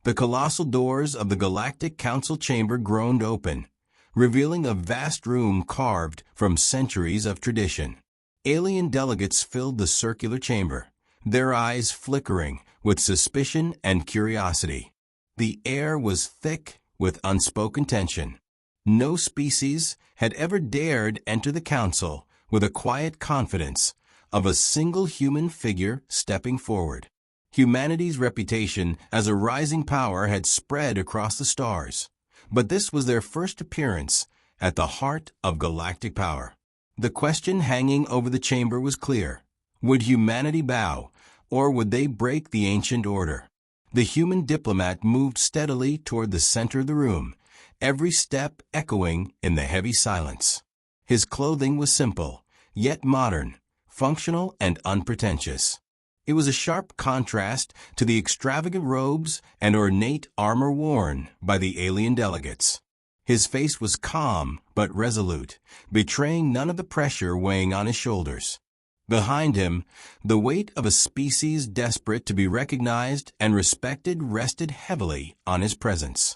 The colossal doors of the Galactic Council chamber groaned open, revealing a vast room carved from centuries of tradition. Alien delegates filled the circular chamber, their eyes flickering with suspicion and curiosity. The air was thick with unspoken tension. No species had ever dared enter the council with a quiet confidence of a single human figure stepping forward. Humanity's reputation as a rising power had spread across the stars, but this was their first appearance at the heart of galactic power. The question hanging over the chamber was clear. Would humanity bow, or would they break the ancient order? The human diplomat moved steadily toward the center of the room, every step echoing in the heavy silence. His clothing was simple, yet modern, functional and unpretentious. It was a sharp contrast to the extravagant robes and ornate armor worn by the alien delegates. His face was calm but resolute, betraying none of the pressure weighing on his shoulders. Behind him, the weight of a species desperate to be recognized and respected rested heavily on his presence.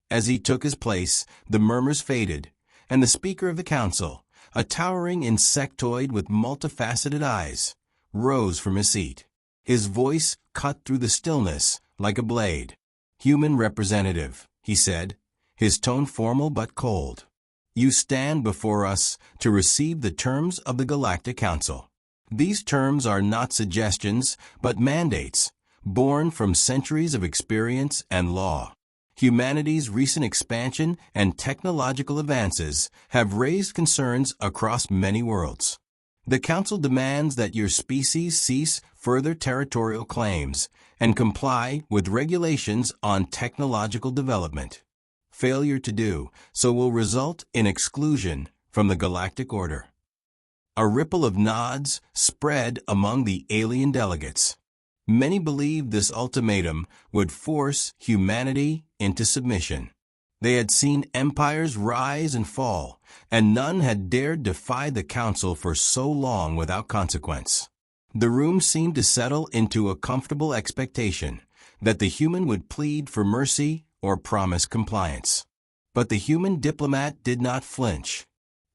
As he took his place, the murmurs faded, and the Speaker of the Council, a towering insectoid with multifaceted eyes, rose from his seat. His voice cut through the stillness like a blade. "Human representative," he said, his tone formal but cold. "You stand before us to receive the terms of the Galactic Council. These terms are not suggestions, but mandates, born from centuries of experience and law. Humanity's recent expansion and technological advances have raised concerns across many worlds. The Council demands that your species cease further territorial claims and comply with regulations on technological development. Failure to do so will result in exclusion from the Galactic Order." A ripple of nods spread among the alien delegates. Many believed this ultimatum would force humanity into submission. They had seen empires rise and fall, and none had dared defy the Council for so long without consequence. The room seemed to settle into a comfortable expectation that the human would plead for mercy or promise compliance. But the human diplomat did not flinch.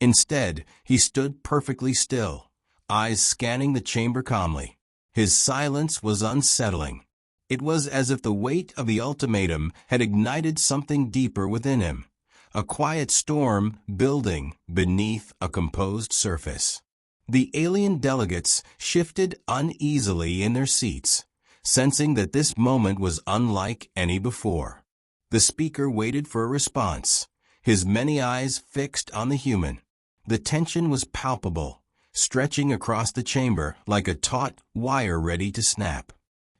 Instead, he stood perfectly still, eyes scanning the chamber calmly. His silence was unsettling. It was as if the weight of the ultimatum had ignited something deeper within him, a quiet storm building beneath a composed surface. The alien delegates shifted uneasily in their seats, sensing that this moment was unlike any before. The speaker waited for a response, his many eyes fixed on the human. The tension was palpable, stretching across the chamber like a taut wire ready to snap.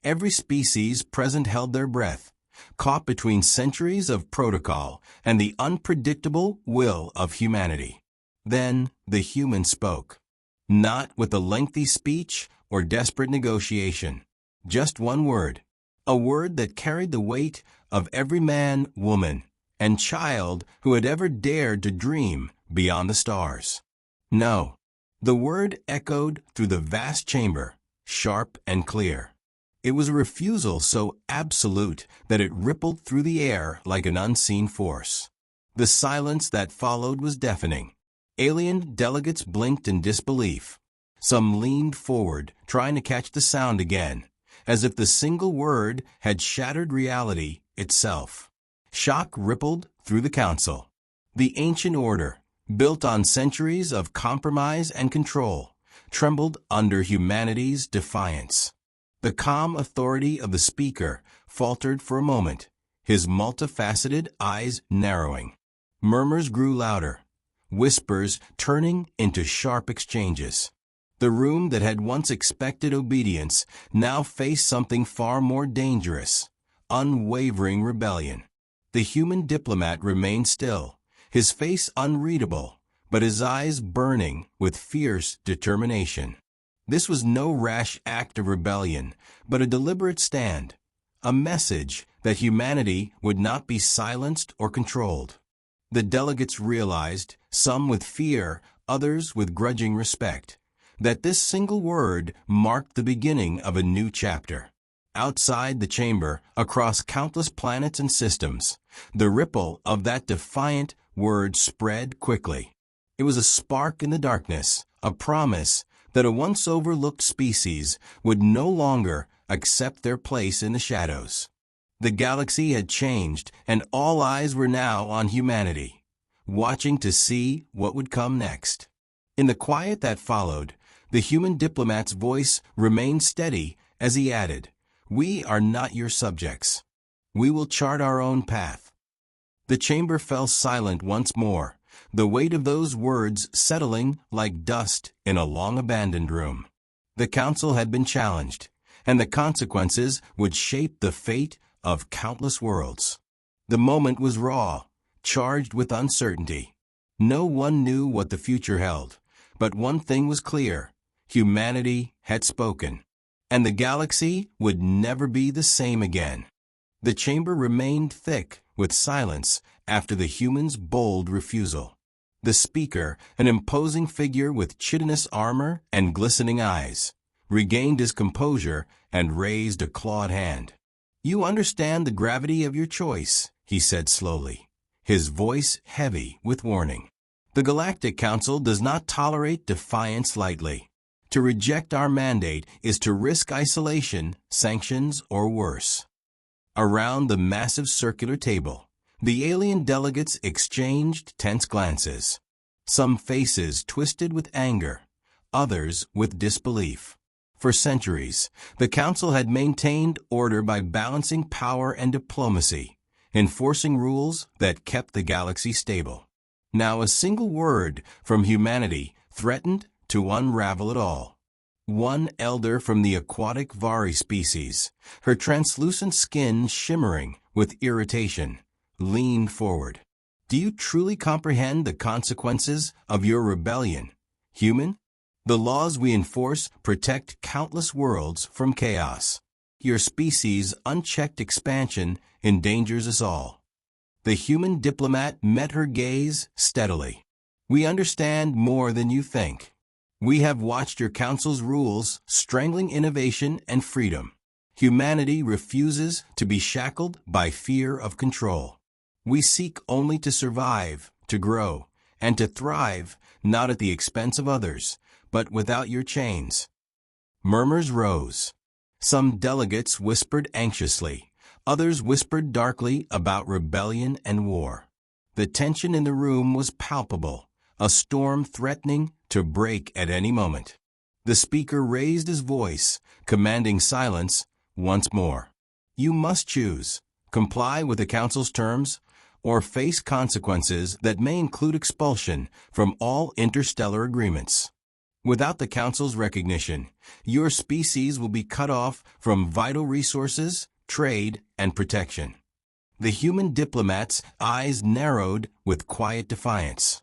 Every species present held their breath, caught between centuries of protocol and the unpredictable will of humanity. Then the human spoke, not with a lengthy speech or desperate negotiation, just one word, a word that carried the weight of every man, woman, and child who had ever dared to dream beyond the stars. No. The word echoed through the vast chamber, sharp and clear. It was a refusal so absolute that it rippled through the air like an unseen force. The silence that followed was deafening. Alien delegates blinked in disbelief. Some leaned forward, trying to catch the sound again, as if the single word had shattered reality itself. Shock rippled through the council. The ancient order, built on centuries of compromise and control, trembled under humanity's defiance. The calm authority of the speaker faltered for a moment, his multifaceted eyes narrowing. Murmurs grew louder, whispers turning into sharp exchanges. The room that had once expected obedience now faced something far more dangerous, unwavering rebellion. The human diplomat remained still, his face unreadable, but his eyes burning with fierce determination. This was no rash act of rebellion, but a deliberate stand, a message that humanity would not be silenced or controlled. The delegates realized, some with fear, others with grudging respect, that this single word marked the beginning of a new chapter. outside the chamber, across countless planets and systems. The ripple of that defiant word spread quickly. It was a spark in the darkness, a promise that a once overlooked species would no longer accept their place in the shadows. The galaxy had changed, and all eyes were now on humanity, watching to see what would come next. In the quiet that followed, the human diplomat's voice remained steady as he added, "We are not your subjects. We will chart our own path." The chamber fell silent once more, the weight of those words settling like dust in a long-abandoned room. The council had been challenged, and the consequences would shape the fate of countless worlds. The moment was raw, charged with uncertainty. No one knew what the future held, but one thing was clear: humanity had spoken, and the galaxy would never be the same again. The chamber remained thick with silence after the humans' bold refusal. The speaker, an imposing figure with chitinous armor and glistening eyes, regained his composure and raised a clawed hand. "You understand the gravity of your choice," he said slowly, his voice heavy with warning. "The Galactic Council does not tolerate defiance lightly. To reject our mandate is to risk isolation, sanctions, or worse." Around the massive circular table, the alien delegates exchanged tense glances. Some faces twisted with anger, others with disbelief. For centuries, the Council had maintained order by balancing power and diplomacy, enforcing rules that kept the galaxy stable. Now a single word from humanity threatened to unravel it all. One elder from the aquatic Vari species, her translucent skin shimmering with irritation, leaned forward. "Do you truly comprehend the consequences of your rebellion, human? The laws we enforce protect countless worlds from chaos. Your species' unchecked expansion endangers us all." The human diplomat met her gaze steadily. "We understand more than you think. We have watched your council's rules strangling innovation and freedom. Humanity refuses to be shackled by fear of control. We seek only to survive, to grow, and to thrive, not at the expense of others, but without your chains." Murmurs rose. Some delegates whispered anxiously, others whispered darkly about rebellion and war. The tension in the room was palpable, a storm threatening to break at any moment. The speaker raised his voice, commanding silence once more. "You must choose: comply with the Council's terms, or face consequences that may include expulsion from all interstellar agreements. Without the Council's recognition, your species will be cut off from vital resources, trade, and protection." The human diplomat's eyes narrowed with quiet defiance.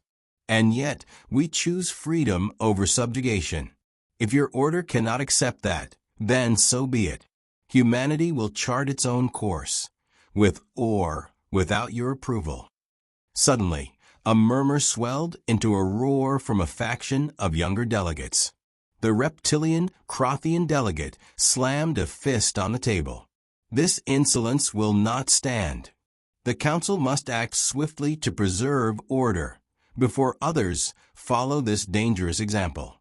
"And yet, we choose freedom over subjugation. If your order cannot accept that, then so be it. Humanity will chart its own course, with or without your approval." Suddenly, a murmur swelled into a roar from a faction of younger delegates. The reptilian Crothian delegate slammed a fist on the table. "This insolence will not stand. The Council must act swiftly to preserve order before others follow this dangerous example."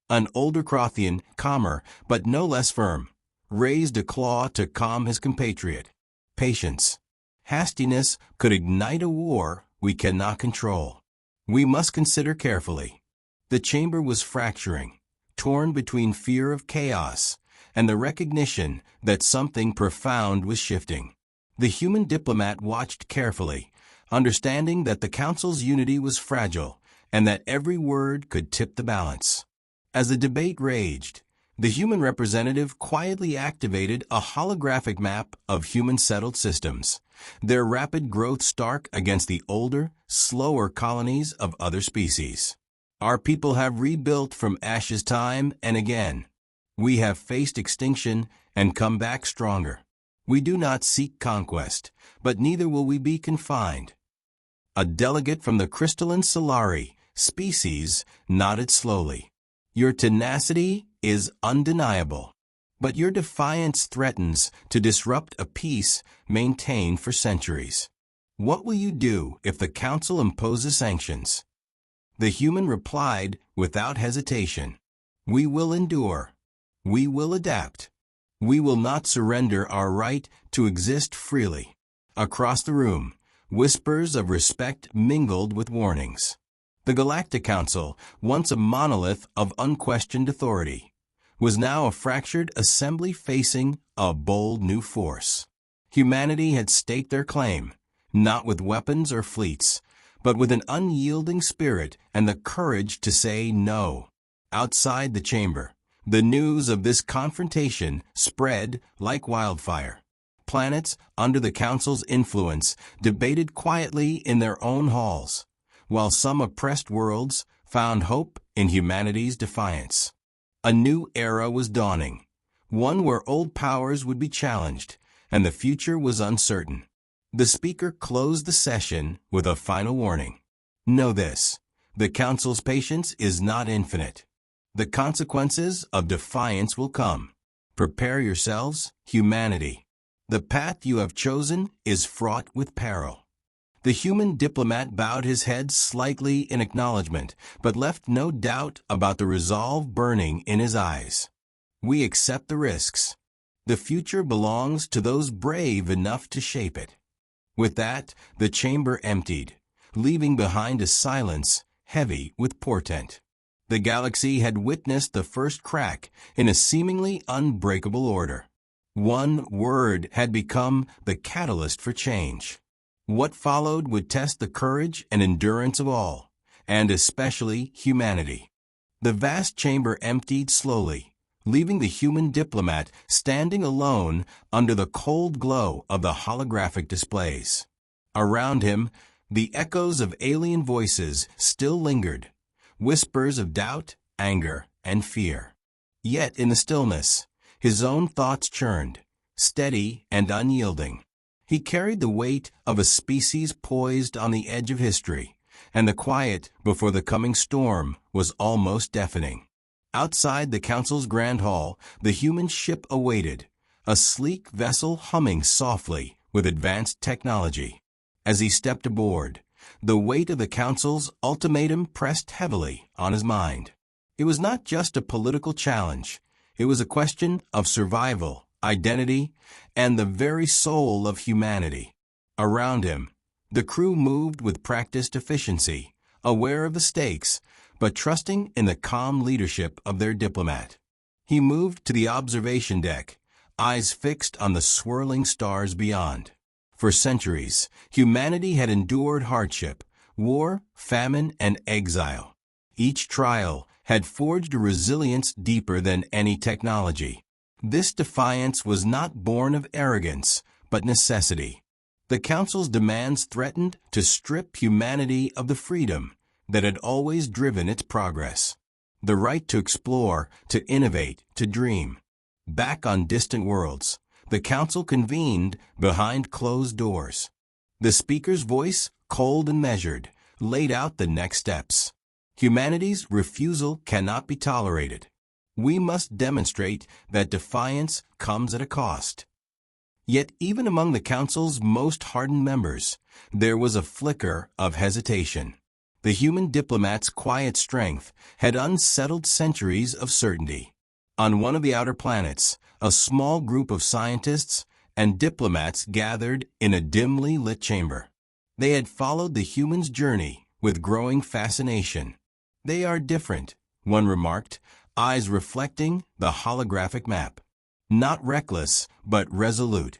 An older Crothian, calmer but no less firm, raised a claw to calm his compatriot. "Patience. Hastiness could ignite a war we cannot control. We must consider carefully." The chamber was fracturing, torn between fear of chaos and the recognition that something profound was shifting. The human diplomat watched carefully, understanding that the Council's unity was fragile and that every word could tip the balance. As the debate raged, the human representative quietly activated a holographic map of human-settled systems, their rapid growth stark against the older, slower colonies of other species. "Our people have rebuilt from ashes time and again. We have faced extinction and come back stronger. We do not seek conquest, but neither will we be confined." A delegate from the crystalline Solari species nodded slowly. "Your tenacity is undeniable. But your defiance threatens to disrupt a peace maintained for centuries. What will you do if the Council imposes sanctions? The human replied without hesitation, "We will endure. We will adapt. We will not surrender our right to exist freely." Across the room, whispers of respect mingled with warnings. The Galactic Council, once a monolith of unquestioned authority, was now a fractured assembly facing a bold new force. Humanity had staked their claim, not with weapons or fleets, but with an unyielding spirit and the courage to say no. Outside the chamber, the news of this confrontation spread like wildfire. Planets under the Council's influence debated quietly in their own halls, while some oppressed worlds found hope in humanity's defiance. A new era was dawning, one where old powers would be challenged, and the future was uncertain. The speaker closed the session with a final warning. Know this: the Council's patience is not infinite. The consequences of defiance will come. Prepare yourselves, humanity. The path you have chosen is fraught with peril. The human diplomat bowed his head slightly in acknowledgement, but left no doubt about the resolve burning in his eyes. We accept the risks. The future belongs to those brave enough to shape it. With that, the chamber emptied, leaving behind a silence heavy with portent. The galaxy had witnessed the first crack in a seemingly unbreakable order. One word had become the catalyst for change. What followed would test the courage and endurance of all, and especially humanity. The vast chamber emptied slowly, leaving the human diplomat standing alone under the cold glow of the holographic displays. Around him, the echoes of alien voices still lingered, whispers of doubt, anger, and fear. Yet in the stillness, his own thoughts churned, steady and unyielding. He carried the weight of a species poised on the edge of history, and the quiet before the coming storm was almost deafening. Outside the Council's grand hall, the human ship awaited, a sleek vessel humming softly with advanced technology. As he stepped aboard, the weight of the Council's ultimatum pressed heavily on his mind. It was not just a political challenge. It was a question of survival, identity, and the very soul of humanity. Around him, the crew moved with practiced efficiency, aware of the stakes, but trusting in the calm leadership of their diplomat. He moved to the observation deck, eyes fixed on the swirling stars beyond. For centuries, humanity had endured hardship, war, famine, and exile. Each trial had forged a resilience deeper than any technology. This defiance was not born of arrogance, but necessity. The Council's demands threatened to strip humanity of the freedom that had always driven its progress. The right to explore, to innovate, to dream. Back on distant worlds, the Council convened behind closed doors. The speaker's voice, cold and measured, laid out the next steps. Humanity's refusal cannot be tolerated. We must demonstrate that defiance comes at a cost. Yet even among the Council's most hardened members, there was a flicker of hesitation. The human diplomat's quiet strength had unsettled centuries of certainty. On one of the outer planets, a small group of scientists and diplomats gathered in a dimly lit chamber. They had followed the human's journey with growing fascination. "They are different," one remarked, eyes reflecting the holographic map. "Not reckless, but resolute.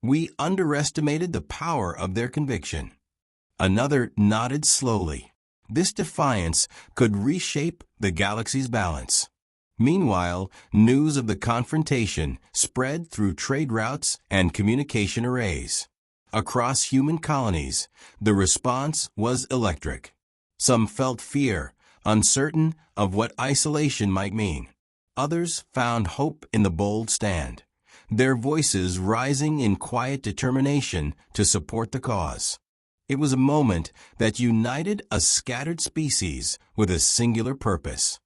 We underestimated the power of their conviction." Another nodded slowly. This defiance could reshape the galaxy's balance. Meanwhile, news of the confrontation spread through trade routes and communication arrays. Across human colonies, the response was electric. Some felt fear, uncertain of what isolation might mean. Others found hope in the bold stand, their voices rising in quiet determination to support the cause. It was a moment that united a scattered species with a singular purpose.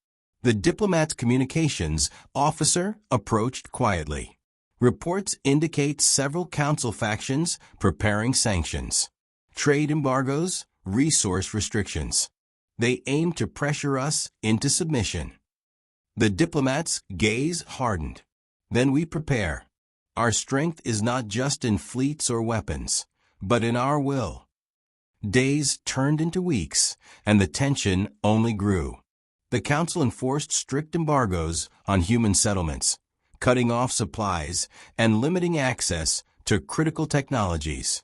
The diplomat's communications officer approached quietly. Reports indicate several council factions preparing sanctions, trade embargoes, resource restrictions. They aim to pressure us into submission. The diplomat's gaze hardened. Then we prepare. Our strength is not just in fleets or weapons, but in our will. Days turned into weeks, and the tension only grew. The council enforced strict embargoes on human settlements, cutting off supplies and limiting access to critical technologies.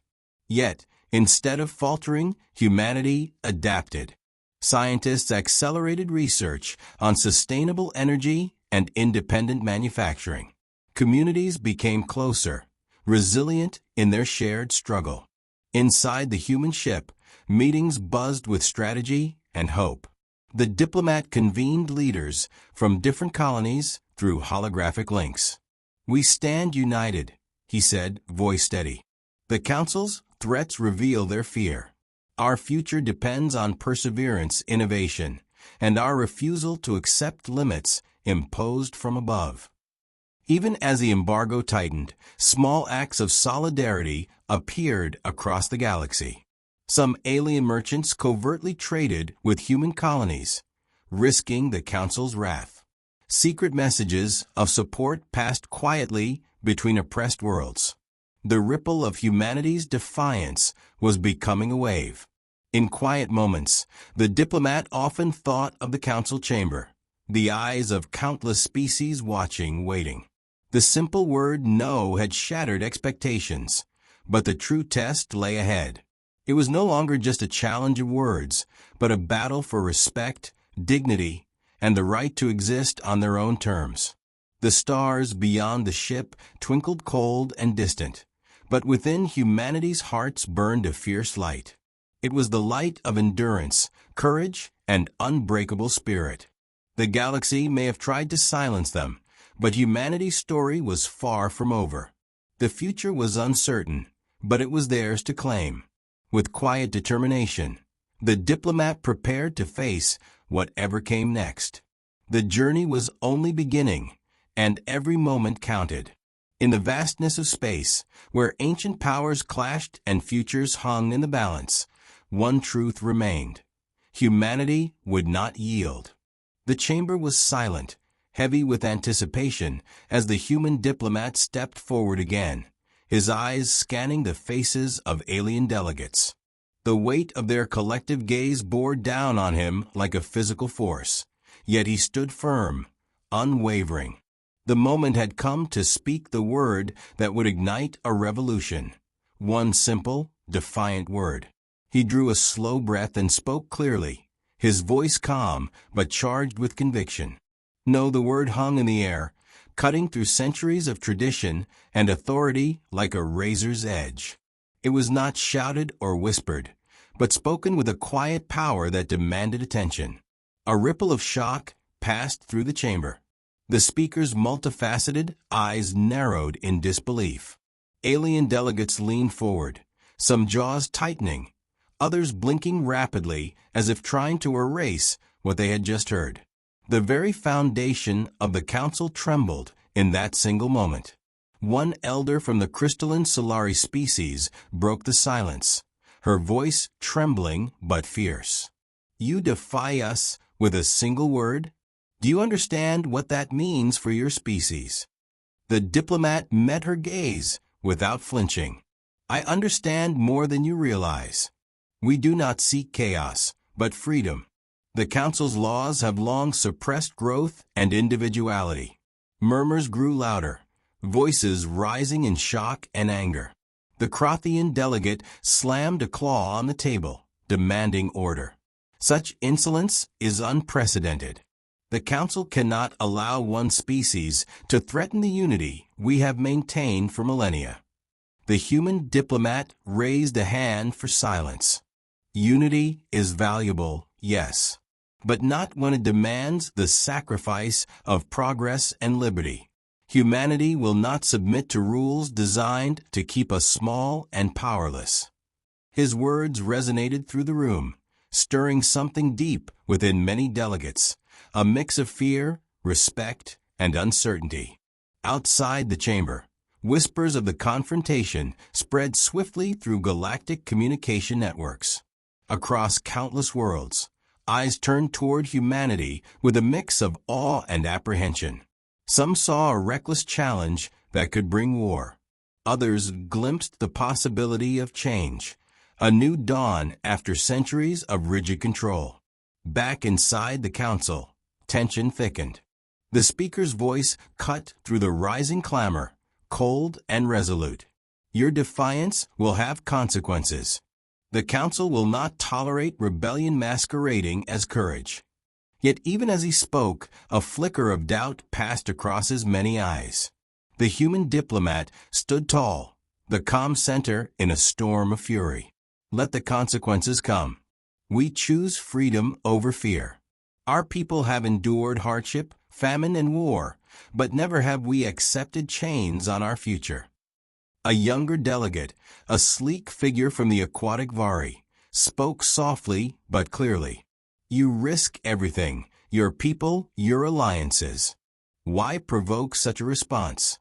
Yet, instead of faltering, humanity adapted. Scientists accelerated research on sustainable energy and independent manufacturing. Communities became closer, resilient in their shared struggle. Inside the human ship, meetings buzzed with strategy and hope. The diplomat convened leaders from different colonies through holographic links. "We stand united," he said, voice steady. "The council's threats reveal their fear. Our future depends on perseverance, innovation, and our refusal to accept limits imposed from above." Even as the embargo tightened, small acts of solidarity appeared across the galaxy. Some alien merchants covertly traded with human colonies, risking the Council's wrath. Secret messages of support passed quietly between oppressed worlds. The ripple of humanity's defiance was becoming a wave. In quiet moments, the diplomat often thought of the Council chamber, the eyes of countless species watching, waiting. The simple word no had shattered expectations, but the true test lay ahead. It was no longer just a challenge of words, but a battle for respect, dignity, and the right to exist on their own terms. The stars beyond the ship twinkled cold and distant, but within humanity's hearts burned a fierce light. It was the light of endurance, courage, and unbreakable spirit. The galaxy may have tried to silence them, but humanity's story was far from over. The future was uncertain, but it was theirs to claim. With quiet determination, the diplomat prepared to face whatever came next. The journey was only beginning, and every moment counted. In the vastness of space, where ancient powers clashed and futures hung in the balance, one truth remained. Humanity would not yield. The chamber was silent, heavy with anticipation, as the human diplomat stepped forward again, his eyes scanning the faces of alien delegates. The weight of their collective gaze bore down on him like a physical force, yet he stood firm, unwavering. The moment had come to speak the word that would ignite a revolution. One simple, defiant word. He drew a slow breath and spoke clearly, his voice calm but charged with conviction. No, the word hung in the air, cutting through centuries of tradition and authority like a razor's edge. It was not shouted or whispered, but spoken with a quiet power that demanded attention. A ripple of shock passed through the chamber. The speaker's multifaceted eyes narrowed in disbelief. Alien delegates leaned forward, some jaws tightening, others blinking rapidly as if trying to erase what they had just heard. The very foundation of the council trembled in that single moment. One elder from the crystalline Solari species broke the silence, her voice trembling but fierce. "You defy us with a single word? Do you understand what that means for your species?" The diplomat met her gaze without flinching. "I understand more than you realize. We do not seek chaos, but freedom. The Council's laws have long suppressed growth and individuality." Murmurs grew louder, voices rising in shock and anger. The Crothian delegate slammed a claw on the table, demanding order. "Such insolence is unprecedented. The Council cannot allow one species to threaten the unity we have maintained for millennia." The human diplomat raised a hand for silence. Unity is valuable, yes, but not when it demands the sacrifice of progress and liberty. Humanity will not submit to rules designed to keep us small and powerless. His words resonated through the room, stirring something deep within many delegates, a mix of fear, respect, and uncertainty. Outside the chamber, whispers of the confrontation spread swiftly through galactic communication networks. Across countless worlds, eyes turned toward humanity with a mix of awe and apprehension. Some saw a reckless challenge that could bring war. Others glimpsed the possibility of change, a new dawn after centuries of rigid control. Back inside the council, tension thickened. The speaker's voice cut through the rising clamor, cold and resolute. Your defiance will have consequences. The council will not tolerate rebellion masquerading as courage. Yet even as he spoke, a flicker of doubt passed across his many eyes. The human diplomat stood tall, the calm center in a storm of fury. Let the consequences come. We choose freedom over fear. Our people have endured hardship, famine, and war, but never have we accepted chains on our future. A younger delegate, a sleek figure from the aquatic Vari, spoke softly but clearly. You risk everything, your people, your alliances. Why provoke such a response?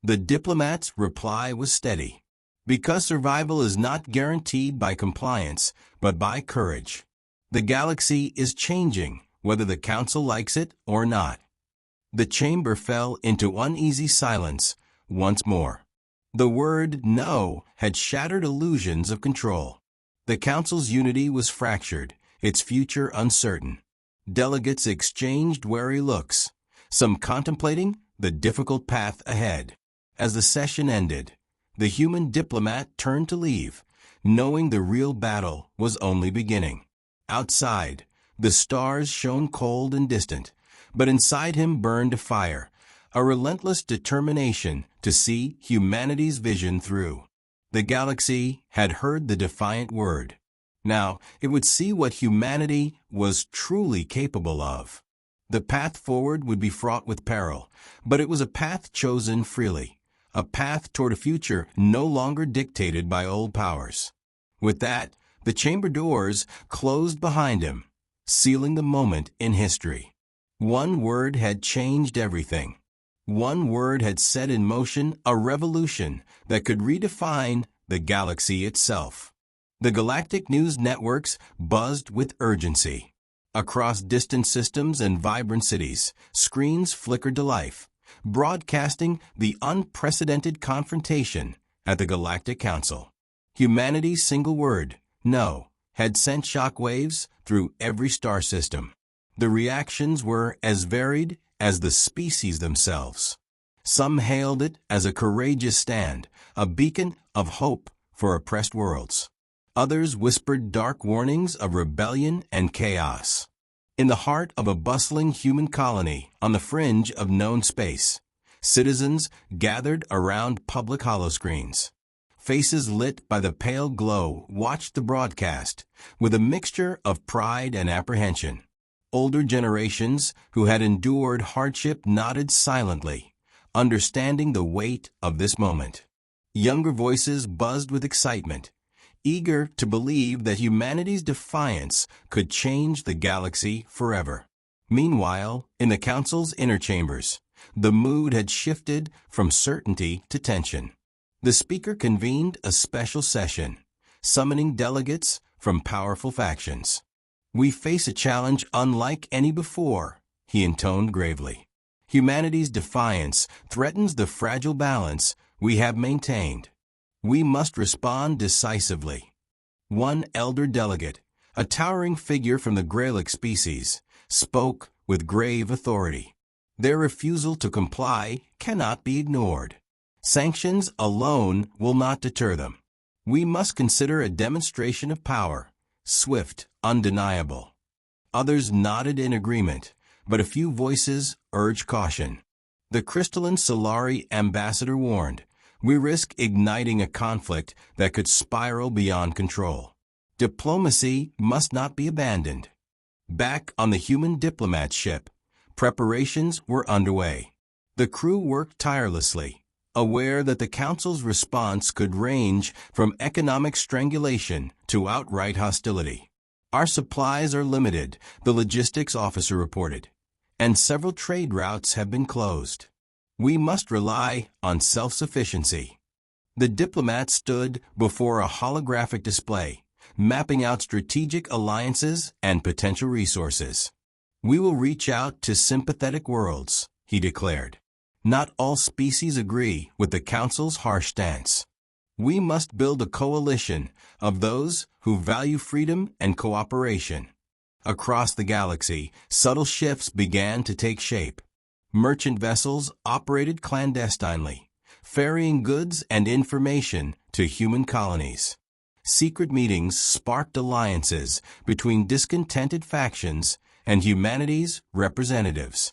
The diplomat's reply was steady. Because survival is not guaranteed by compliance, but by courage. The galaxy is changing, whether the council likes it or not. The chamber fell into uneasy silence once more. The word no had shattered illusions of control. The council's unity was fractured, its future uncertain. Delegates exchanged wary looks, some contemplating the difficult path ahead. As the session ended, the human diplomat turned to leave, knowing the real battle was only beginning. Outside, the stars shone cold and distant, but inside him burned a fire, a relentless determination to see humanity's vision through. The galaxy had heard the defiant word. Now it would see what humanity was truly capable of. The path forward would be fraught with peril, but it was a path chosen freely, a path toward a future no longer dictated by old powers. With that, the chamber doors closed behind him, sealing the moment in history. One word had changed everything. One word had set in motion a revolution that could redefine the galaxy itself. The galactic news networks buzzed with urgency. Across distant systems and vibrant cities, screens flickered to life, broadcasting the unprecedented confrontation at the Galactic Council. Humanity's single word, no, had sent shockwaves through every star system. The reactions were as varied as the species themselves. Some hailed it as a courageous stand, a beacon of hope for oppressed worlds. Others whispered dark warnings of rebellion and chaos. In the heart of a bustling human colony on the fringe of known space, citizens gathered around public holoscreens. Faces lit by the pale glow watched the broadcast with a mixture of pride and apprehension. Older generations who had endured hardship nodded silently, understanding the weight of this moment. Younger voices buzzed with excitement, eager to believe that humanity's defiance could change the galaxy forever. Meanwhile, in the council's inner chambers, the mood had shifted from certainty to tension. The speaker convened a special session, summoning delegates from powerful factions. We face a challenge unlike any before, he intoned gravely. Humanity's defiance threatens the fragile balance we have maintained. We must respond decisively. One elder delegate, a towering figure from the Gralic species, spoke with grave authority. Their refusal to comply cannot be ignored. Sanctions alone will not deter them. We must consider a demonstration of power, swift, undeniable. Others nodded in agreement, but a few voices urged caution. The crystalline Solari ambassador warned, we risk igniting a conflict that could spiral beyond control. Diplomacy must not be abandoned. Back on the human diplomat ship, preparations were underway. The crew worked tirelessly, aware that the Council's response could range from economic strangulation to outright hostility. Our supplies are limited, the logistics officer reported, and several trade routes have been closed. We must rely on self-sufficiency. The diplomat stood before a holographic display, mapping out strategic alliances and potential resources. We will reach out to sympathetic worlds, he declared. Not all species agree with the Council's harsh stance. We must build a coalition of those who value freedom and cooperation. Across the galaxy, subtle shifts began to take shape. Merchant vessels operated clandestinely, ferrying goods and information to human colonies. Secret meetings sparked alliances between discontented factions and humanity's representatives.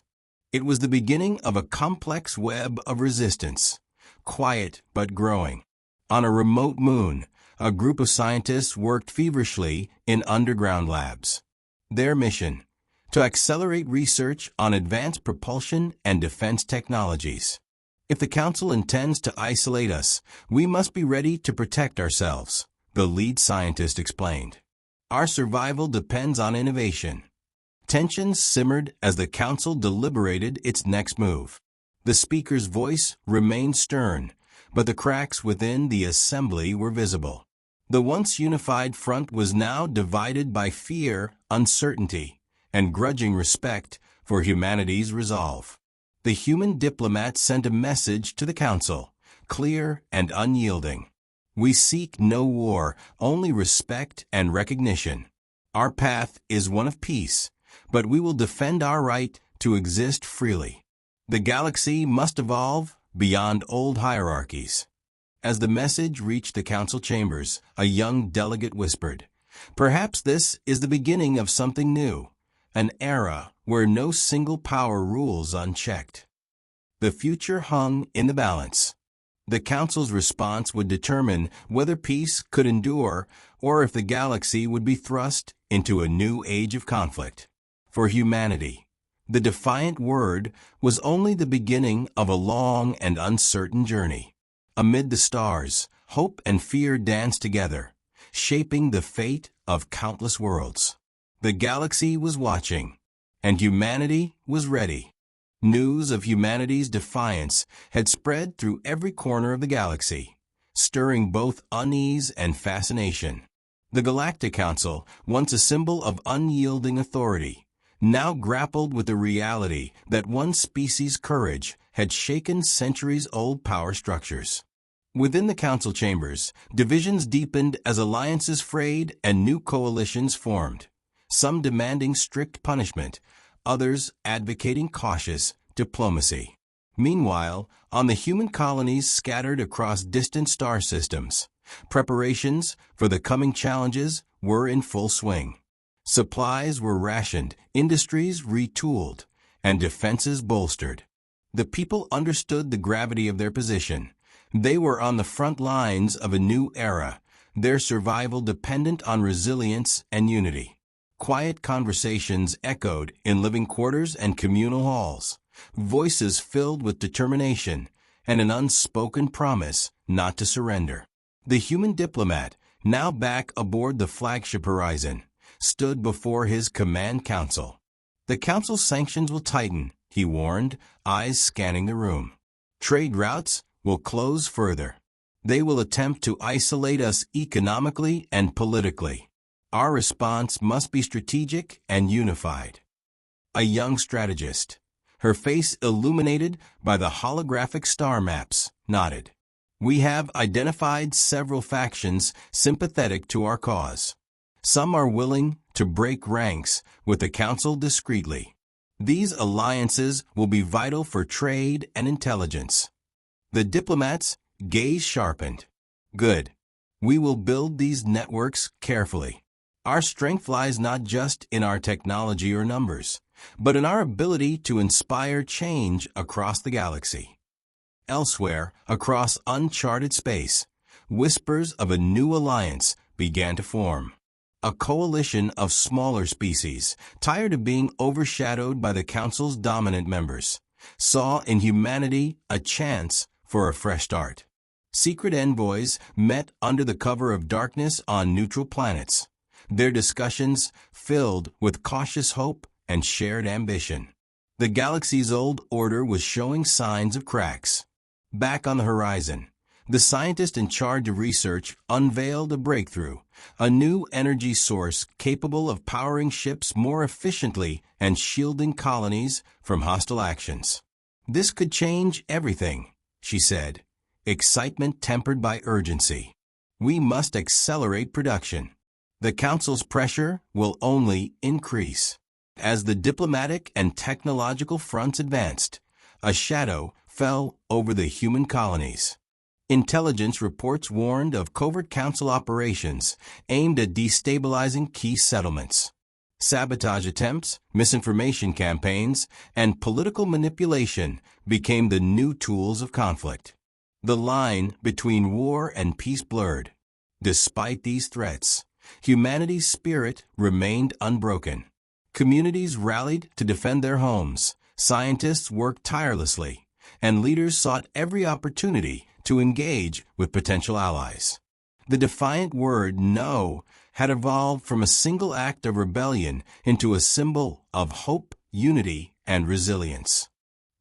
It was the beginning of a complex web of resistance, quiet but growing. On a remote moon, a group of scientists worked feverishly in underground labs. Their mission: to accelerate research on advanced propulsion and defense technologies. If the Council intends to isolate us, we must be ready to protect ourselves, the lead scientist explained. Our survival depends on innovation. Tensions simmered as the Council deliberated its next move. The speaker's voice remained stern, but the cracks within the assembly were visible. The once unified front was now divided by fear, uncertainty, and grudging respect for humanity's resolve. The human diplomat sent a message to the Council, clear and unyielding. We seek no war, only respect and recognition. Our path is one of peace, but we will defend our right to exist freely. The galaxy must evolve beyond old hierarchies. As the message reached the Council chambers, a young delegate whispered, "Perhaps this is the beginning of something new, an era where no single power rules unchecked." The future hung in the balance. The Council's response would determine whether peace could endure or if the galaxy would be thrust into a new age of conflict. For humanity, the defiant word was only the beginning of a long and uncertain journey. Amid the stars, hope and fear danced together, shaping the fate of countless worlds. The galaxy was watching, and humanity was ready. News of humanity's defiance had spread through every corner of the galaxy, stirring both unease and fascination. The Galactic Council, once a symbol of unyielding authority, now grappled with the reality that one species' courage had shaken centuries-old power structures. Within the Council chambers, divisions deepened as alliances frayed and new coalitions formed, some demanding strict punishment, others advocating cautious diplomacy. Meanwhile, on the human colonies scattered across distant star systems, preparations for the coming challenges were in full swing. Supplies were rationed, industries retooled, and defenses bolstered. The people understood the gravity of their position. They were on the front lines of a new era, their survival dependent on resilience and unity. Quiet conversations echoed in living quarters and communal halls, voices filled with determination and an unspoken promise not to surrender. The human diplomat, now back aboard the flagship Horizon, stood before his command council. "The Council's sanctions will tighten," he warned, eyes scanning the room. "Trade routes will close further. They will attempt to isolate us economically and politically. Our response must be strategic and unified." A young strategist, her face illuminated by the holographic star maps, nodded. "We have identified several factions sympathetic to our cause. Some are willing to break ranks with the Council discreetly. These alliances will be vital for trade and intelligence." The diplomat's gaze sharpened. "Good. We will build these networks carefully. Our strength lies not just in our technology or numbers, but in our ability to inspire change across the galaxy." Elsewhere, across uncharted space, whispers of a new alliance began to form. A coalition of smaller species, tired of being overshadowed by the Council's dominant members, saw in humanity a chance for a fresh start. Secret envoys met under the cover of darkness on neutral planets, their discussions filled with cautious hope and shared ambition. The galaxy's old order was showing signs of cracks. Back on the horizon, the scientist in charge of research unveiled a breakthrough, a new energy source capable of powering ships more efficiently and shielding colonies from hostile actions. "This could change everything," she said, excitement tempered by urgency. "We must accelerate production." The Council's pressure will only increase. As the diplomatic and technological fronts advanced, a shadow fell over the human colonies. Intelligence reports warned of covert Council operations aimed at destabilizing key settlements. Sabotage attempts, misinformation campaigns, and political manipulation became the new tools of conflict. The line between war and peace blurred. Despite these threats, humanity's spirit remained unbroken. Communities rallied to defend their homes, scientists worked tirelessly, and leaders sought every opportunity to engage with potential allies. The defiant word "no" had evolved from a single act of rebellion into a symbol of hope, unity, and resilience.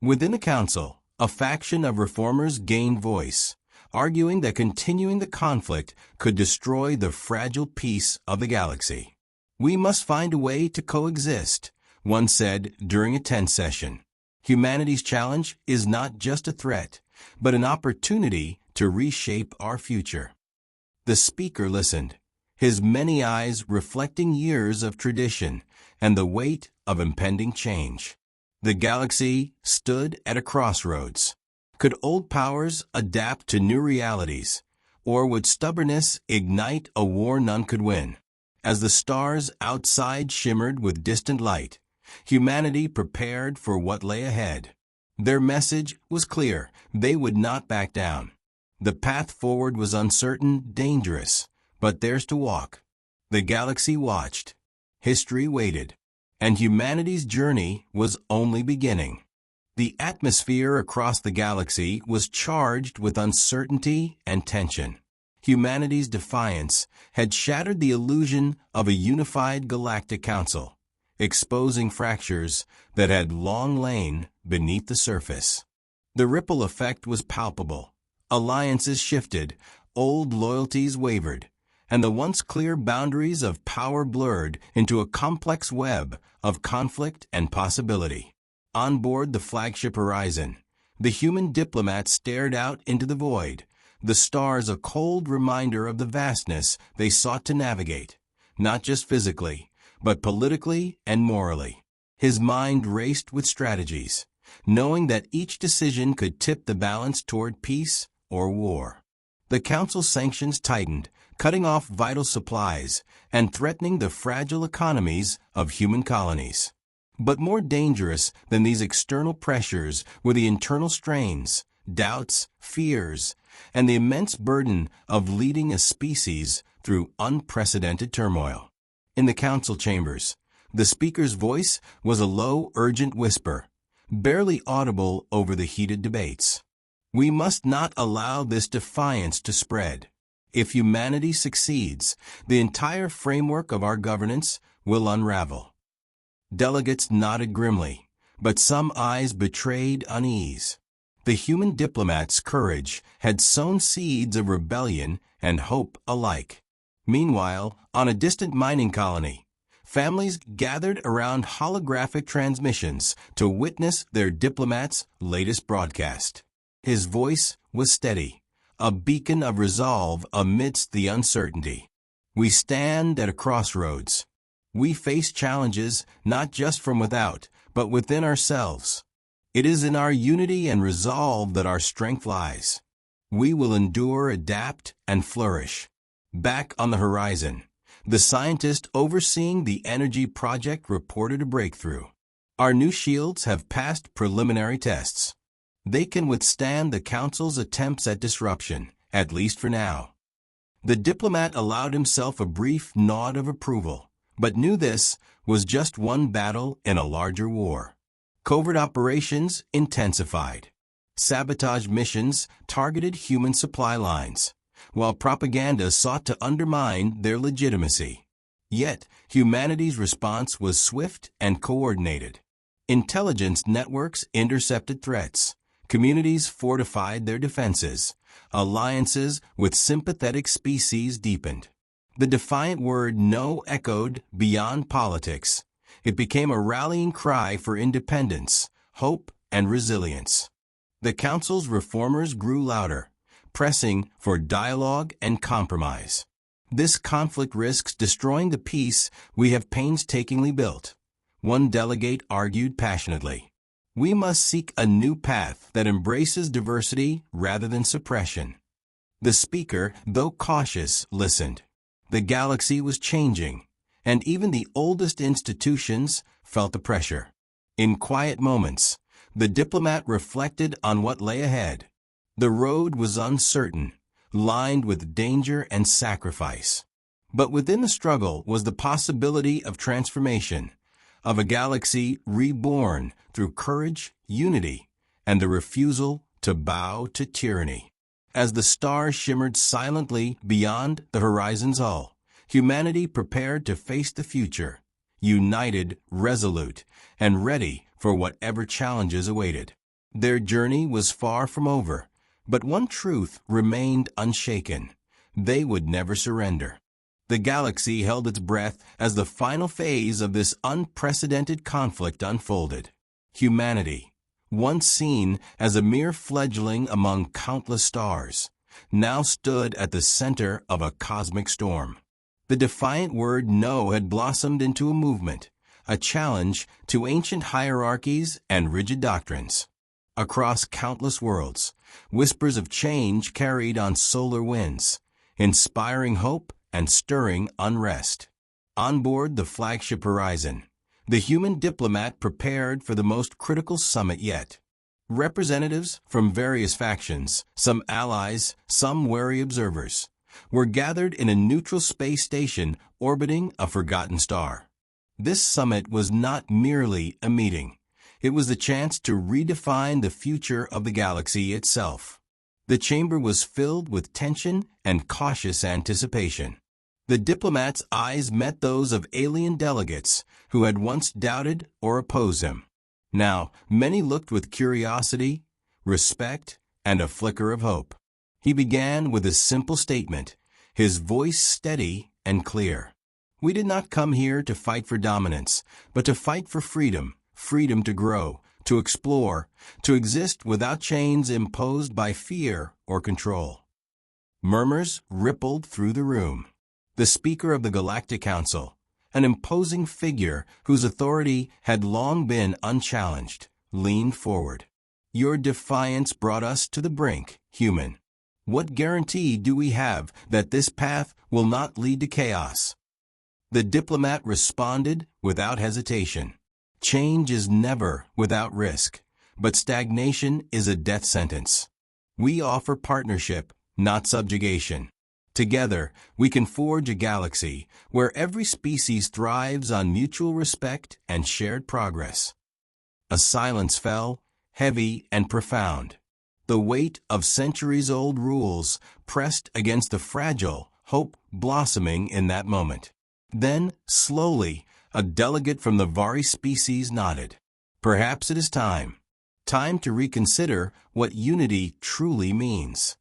Within the Council, a faction of reformers gained voice, arguing that continuing the conflict could destroy the fragile peace of the galaxy. "We must find a way to coexist," one said during a tense session. "Humanity's challenge is not just a threat, but an opportunity to reshape our future." The speaker listened, his many eyes reflecting years of tradition and the weight of impending change. The galaxy stood at a crossroads. Could old powers adapt to new realities, or would stubbornness ignite a war none could win? As the stars outside shimmered with distant light, humanity prepared for what lay ahead. Their message was clear: they would not back down. The path forward was uncertain, dangerous, but theirs to walk. The galaxy watched. History waited. And humanity's journey was only beginning. The atmosphere across the galaxy was charged with uncertainty and tension. Humanity's defiance had shattered the illusion of a unified galactic council, exposing fractures that had long lain beneath the surface. The ripple effect was palpable. Alliances shifted, old loyalties wavered, and the once clear boundaries of power blurred into a complex web of conflict and possibility. On board the flagship Horizon, the human diplomats stared out into the void, the stars a cold reminder of the vastness they sought to navigate, not just physically, but politically and morally. His mind raced with strategies, knowing that each decision could tip the balance toward peace or war. The Council's sanctions tightened, cutting off vital supplies and threatening the fragile economies of human colonies. But more dangerous than these external pressures were the internal strains, doubts, fears, and the immense burden of leading a species through unprecedented turmoil. In the Council chambers, the speaker's voice was a low, urgent whisper, barely audible over the heated debates. "We must not allow this defiance to spread. If humanity succeeds, the entire framework of our governance will unravel." Delegates nodded grimly, but some eyes betrayed unease. The human diplomat's courage had sown seeds of rebellion and hope alike. Meanwhile, on a distant mining colony, families gathered around holographic transmissions to witness their diplomat's latest broadcast. His voice was steady, a beacon of resolve amidst the uncertainty. "We stand at a crossroads. We face challenges not just from without, but within ourselves. It is in our unity and resolve that our strength lies. We will endure, adapt, and flourish." Back on the horizon, the scientist overseeing the energy project reported a breakthrough. "Our new shields have passed preliminary tests. They can withstand the Council's attempts at disruption, at least for now." The diplomat allowed himself a brief nod of approval, but knew this was just one battle in a larger war. Covert operations intensified. Sabotage missions targeted human supply lines, while propaganda sought to undermine their legitimacy. Yet, humanity's response was swift and coordinated. Intelligence networks intercepted threats. Communities fortified their defenses. Alliances with sympathetic species deepened. The defiant word "no" echoed beyond politics. It became a rallying cry for independence, hope, and resilience. The Council's reformers grew louder, pressing for dialogue and compromise. This conflict risks destroying the peace we have painstakingly built. One delegate argued passionately. We must seek a new path that embraces diversity rather than suppression. The speaker, though cautious, listened. The galaxy was changing, and even the oldest institutions felt the pressure. In quiet moments, the diplomat reflected on what lay ahead. The road was uncertain, lined with danger and sacrifice. But within the struggle was the possibility of transformation, of a galaxy reborn through courage, unity, and the refusal to bow to tyranny. As the stars shimmered silently beyond the horizon's hull, humanity prepared to face the future, united, resolute, and ready for whatever challenges awaited. Their journey was far from over, but one truth remained unshaken: they would never surrender. The galaxy held its breath as the final phase of this unprecedented conflict unfolded. Humanity, once seen as a mere fledgling among countless stars, now stood at the center of a cosmic storm. The defiant word "no" had blossomed into a movement, a challenge to ancient hierarchies and rigid doctrines. Across countless worlds, whispers of change carried on solar winds, inspiring hope and stirring unrest. On board the flagship Horizon, the human diplomat prepared for the most critical summit yet. Representatives from various factions, some allies, some wary observers, were gathered in a neutral space station orbiting a forgotten star. This summit was not merely a meeting. It was the chance to redefine the future of the galaxy itself. The chamber was filled with tension and cautious anticipation. The diplomat's eyes met those of alien delegates who had once doubted or opposed him. Now, many looked with curiosity, respect, and a flicker of hope. He began with a simple statement, his voice steady and clear. We did not come here to fight for dominance, but to fight for freedom, freedom to grow, to explore, to exist without chains imposed by fear or control. Murmurs rippled through the room. The Speaker of the Galactic Council, an imposing figure whose authority had long been unchallenged, leaned forward. Your defiance brought us to the brink, human. What guarantee do we have that this path will not lead to chaos? The diplomat responded without hesitation. Change is never without risk, but stagnation is a death sentence. We offer partnership, not subjugation. Together, we can forge a galaxy where every species thrives on mutual respect and shared progress. A silence fell, heavy and profound. The weight of centuries-old rules pressed against the fragile hope blossoming in that moment. Then, slowly, a delegate from the Vari species nodded. Perhaps it is time. Time to reconsider what unity truly means.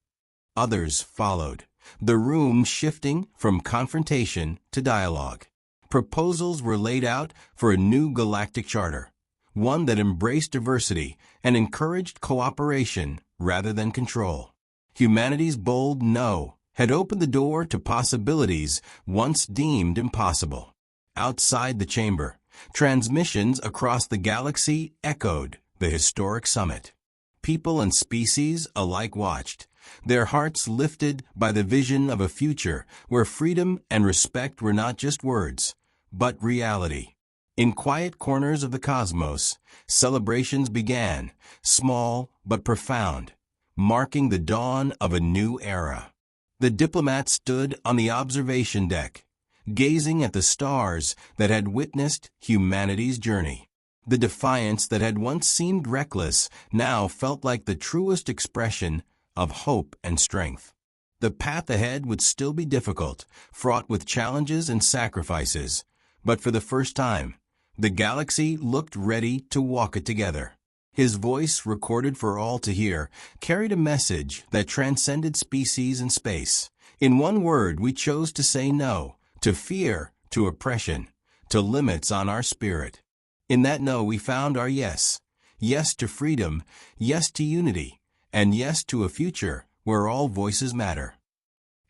Others followed, the room shifting from confrontation to dialogue. Proposals were laid out for a new galactic charter, one that embraced diversity and encouraged cooperation rather than control. Humanity's bold "no" had opened the door to possibilities once deemed impossible. Outside the chamber, transmissions across the galaxy echoed the historic summit. People and species alike watched, their hearts lifted by the vision of a future where freedom and respect were not just words, but reality. In quiet corners of the cosmos, celebrations began, small but profound, marking the dawn of a new era. The diplomat stood on the observation deck, gazing at the stars that had witnessed humanity's journey. The defiance that had once seemed reckless now felt like the truest expression of hope and strength. The path ahead would still be difficult, fraught with challenges and sacrifices. But for the first time, the galaxy looked ready to walk it together. His voice, recorded for all to hear, carried a message that transcended species and space. In one word, we chose to say no to fear, to oppression, to limits on our spirit. In that no, we found our yes. Yes to freedom, yes to unity, and yes to a future where all voices matter.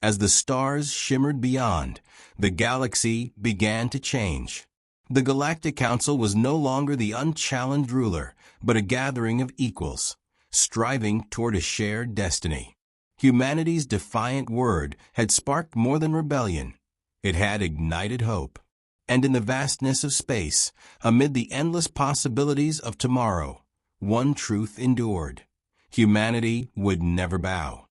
As the stars shimmered beyond, the galaxy began to change. The Galactic Council was no longer the unchallenged ruler, but a gathering of equals, striving toward a shared destiny. Humanity's defiant word had sparked more than rebellion. It had ignited hope. And in the vastness of space, amid the endless possibilities of tomorrow, one truth endured. Humanity would never bow.